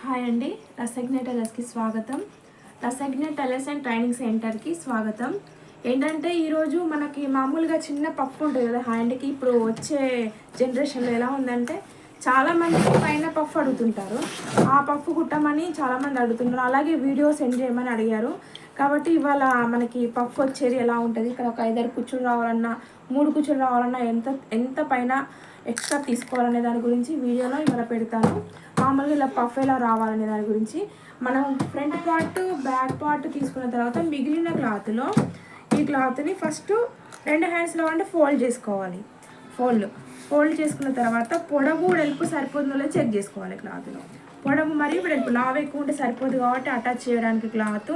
Hi అండి, రసజ్ఞ టైలర్స్కి స్వాగతం. రసజ్ఞ tailors and training సెంటర్కి స్వాగతం. ఏంటంటే ఈరోజు మనకి మామూలుగా చిన్న పఫ్ ఉంటుంది కదా హ్యాండ్కి. ఇప్పుడు వచ్చే జనరేషన్లో ఎలా ఉందంటే చాలామంది పైన పఫ్ అడుగుతుంటారు. ఆ పఫ్ కుట్టమని చాలామంది అడుగుతున్నారు. అలాగే వీడియో సెండ్ చేయమని అడిగారు. కాబట్టి ఇవాళ మనకి పఫ్ వచ్చేది ఎలా ఉంటుంది, ఇక్కడ ఒక 5 కుచ్చులు రావాలన్నా 3 కుచ్చులు రావాలన్నా ఎంత పైన ఎక్స్ట్రా తీసుకోవాలనే దాని గురించి వీడియోలో ఇవాళ పెడతాను. మామూలుగా ఇలా పఫ్ ఎలా రావాలనే దాని గురించి మనం ఫ్రంట్ పార్ట్ బ్యాక్ పార్ట్ తీసుకున్న తర్వాత మిగిలిన క్లాత్లో ఈ క్లాత్ని ఫస్ట్ 2 హ్యాండ్స్లో అంటే ఫోల్డ్ చేసుకోవాలి. ఫోల్డ్ చేసుకున్న తర్వాత పొడవు వెడల్పు సరిపోతుందో చెక్ చేసుకోవాలి. క్లాత్లో పొడవు మరియు వెడల్పు లావు ఎక్కువ ఉంటే సరిపోదు కాబట్టి అటాచ్ చేయడానికి క్లాత్,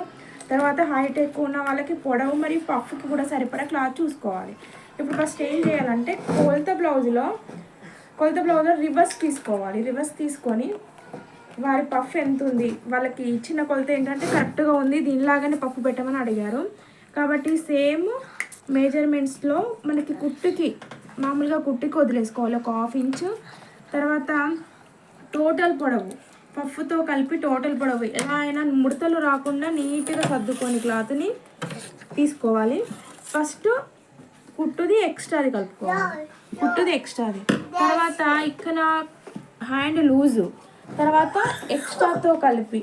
తర్వాత హైట్ ఎక్కువ ఉన్న వాళ్ళకి పొడవు మరియు పఫ్కి కూడా సరిపడా క్లాత్ చూసుకోవాలి. ఇప్పుడు ఫస్ట్ ఏం చేయాలంటే కొలత బ్లౌజ్లో రివర్స్ తీసుకోవాలి. రివర్స్ తీసుకొని వారి పఫ్ ఎంత ఉంది, వాళ్ళకి ఇచ్చిన కొలత ఏంటంటే కరెక్ట్గా ఉంది, దీనిలాగానే పఫ్ పెట్టమని అడిగారు. కాబట్టి సేమ్ మెజర్మెంట్స్లో మనకి మామూలుగా కుట్టుకి వదిలేసుకోవాలి 1/2 ఇంచు. తర్వాత టోటల్ పొడవు పఫ్తో కలిపి టోటల్ పొడవు ఎలా అయినా ముడతలు రాకుండా నీట్గా సర్దుకొని క్లాత్ని తీసుకోవాలి. ఫస్ట్ కుట్టుది ఎక్స్ట్రాది కలుపుకోవాలి. తర్వాత ఇక్కడ హ్యాండ్ లూజు, తర్వాత ఎక్స్ట్రాతో కలిపి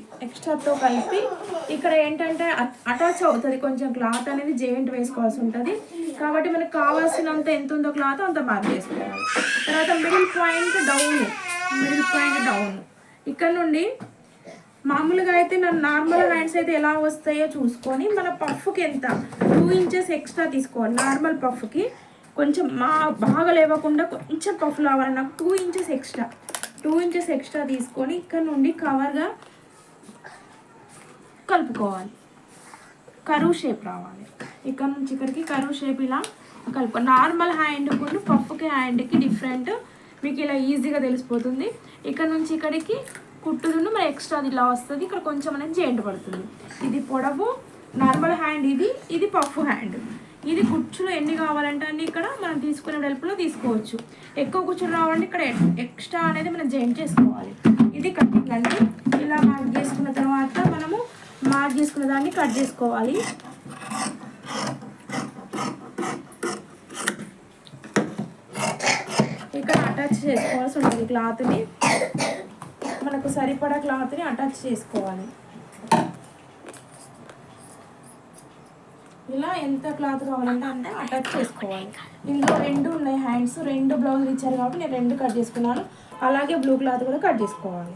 ఇక్కడ ఏంటంటే అటాచ్ అవుతుంది. కొంచెం క్లాత్ అనేది జాయింట్ వేసుకోవాల్సి ఉంటుంది. కాబట్టి మనకు కావాల్సినంత ఎంత ఉందో క్లాత్ అంత మార్క్ చేసుకోవాలి. తర్వాత మిడిల్ పాయింట్ డౌన్ ఇక్కడ నుండి మామూలుగా అయితే నార్మల్ హ్యాండ్స్ అయితే ఎలా వస్తాయో చూసుకొని మన పఫ్కి ఎంత 2 ఇంచెస్ ఎక్స్ట్రా తీసుకోవాలి. నార్మల్ పఫ్కి కొంచెం బాగా లేవకుండా కొంచెం పఫ్ రావాలన్నా 2 ఇంచెస్ ఎక్స్ట్రా తీసుకొని ఇక్కడ నుండి కవర్గా కలుపుకోవాలి. కరువు షేప్ రావాలి. ఇక్కడ నుంచి ఇక్కడికి కరువు షేప్ ఇలా కలుపుకోవాలి. నార్మల్ హ్యాండ్కు పఫ్కి హ్యాండ్కి డిఫరెంట్ మీకు ఇలా ఈజీగా తెలిసిపోతుంది. ఇక్కడ నుంచి ఇక్కడికి కుట్టుదును మన ఎక్స్ట్రాది ఇలా వస్తుంది. ఇక్కడ కొంచెం అనేది జాయింట్ పడుతుంది. ఇది పొడవు నార్మల్ హ్యాండ్, ఇది పఫ్ హ్యాండ్. ఇది కుచ్చులు ఎన్ని కావాలంటే అన్ని ఇక్కడ మనం తీసుకునే వెడల్పులో తీసుకోవచ్చు. ఎక్కువ కుచ్చులు రావాలంటే ఇక్కడ ఎక్స్ట్రా అనేది మనం జాయింట్ చేసుకోవాలి. ఇది కటింగ్ అండి. ఇలా మార్క్ చేసుకున్న తర్వాత మనము మార్క్ చేసుకున్న దాన్ని కట్ చేసుకోవాలి. ఇక్కడ అటాచ్ చేసుకోవాల్సి ఉంటుంది. క్లాత్ని మనకు సరిపడా క్లాత్ని అటాచ్ చేసుకోవాలి. ఇలా ఎంత క్లాత్ కావాలంటే అంత అటాచ్ చేసుకోవాలి. ఇందులో 2 ఉన్నాయి హ్యాండ్స్, 2 బ్లౌజులు ఇచ్చారు కాబట్టి నేను 2 కట్ చేసుకున్నాను. అలాగే బ్లూ క్లాత్ కూడా కట్ చేసుకోవాలి.